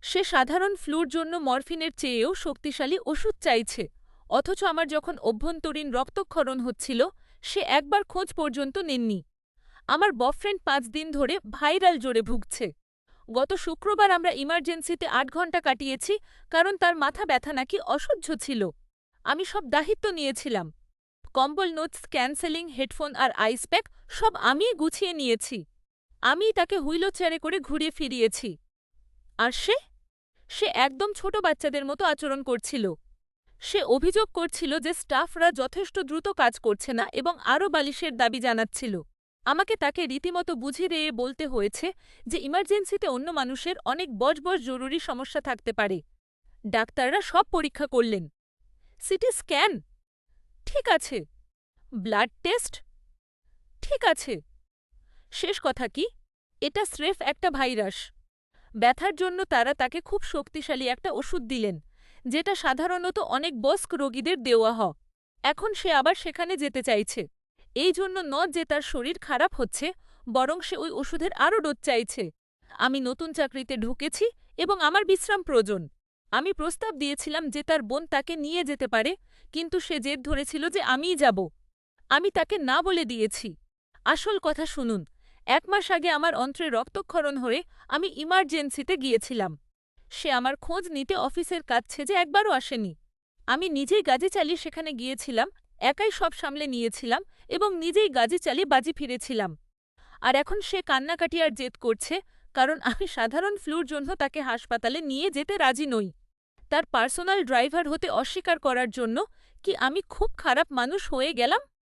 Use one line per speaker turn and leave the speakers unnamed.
সে সাধারণ ফ্লুর জন্য মরফিনের চেয়েও শক্তিশালী ওষুধ চাইছে, অথচ আমার যখন অভ্যন্তরীণ রক্তক্ষরণ হচ্ছিল, সে একবার খোঁজ পর্যন্ত নেননি। আমার বয়ফ্রেন্ড ৫ দিন ধরে ভাইরাল জ্বরে ভুগছে। গত শুক্রবার আমরা ইমার্জেন্সিতে ৮ ঘন্টা কাটিয়েছি কারণ তার মাথা ব্যথা নাকি অসহ্য ছিল। আমি সব দায়িত্ব নিয়েছিলাম। কম্বল নোটস, ক্যান্সেলিং, হেডফোন আর আইস প্যাক সব আমিই গুছিয়ে নিয়েছি। আমিই তাকে হুইল চেয়ারে করে ঘুরিয়ে ফিরিয়েছি। আর সে? সে একদম ছোট বাচ্চাদের মতো আচরণ করছিল। সে অভিযোগ করছিল যে স্টাফরা যথেষ্ট দ্রুত কাজ করছে না এবং আরও বালিশের দাবি জানাচ্ছিল। আমাকে তাকে রীতিমতো বুঝিয়ে দিয়ে বলতে হয়েছে যে ইমার্জেন্সিতে অন্য মানুষের অনেক বজবজ জরুরি সমস্যা থাকতে পারে। ডাক্তাররা সব পরীক্ষা করলেন। CT scan? ঠিক আছে। Blood test? ঠিক আছে। শেষ কথা কি? এটা স্রেফ একটা ভাইরাস। ব্যথার জন্য তারা তাকে খুব শক্তিশালী একটা ওষুধ দিলেন, যেটা সাধারণত অনেক বয়স্ক রোগীদের দেওয়া হয়। এখন সে আবার সেখানে যেতে চাইছে। এই জন্য যে তার শরীর খারাপ হচ্ছে, বরং সে ওই ওষুধের আরও ডোজ চাইছে। আমি নতুন চাকরিতে ঢুকেছি এবং আমার বিশ্রাম প্রয়োজন। আমি প্রস্তাব দিয়েছিলাম যে তার বোন তাকে নিয়ে যেতে পারে, কিন্তু সে জেদ ধরেছিল যে আমিই যাব। আমি তাকে না বলে দিয়েছি। আসল কথা শুনুন, ১ মাস আগে আমার অন্ত্রে রক্তক্ষরণ হয়ে আমি ইমার্জেন্সিতে গিয়েছিলাম। সে আমার খোঁজ নিতে অফিসের কাজ ছেড়ে একবারও আসেনি। আমি নিজেই গাড়ি চালিয়ে সেখানে গিয়েছিলাম, একাই সব সামলে নিয়েছিলাম এবং নিজেই গাড়ি চালিয়ে বাজি ফিরেছিলাম। আর এখন সে কান্নাকাটি আর জেদ করছে কারণ আমি সাধারণ ফ্লুর জন্য তাকে হাসপাতালে নিয়ে যেতে রাজি নই। তার পার্সোনাল ড্রাইভার হতে অস্বীকার করার জন্য কি আমি খুব খারাপ মানুষ হয়ে গেলাম?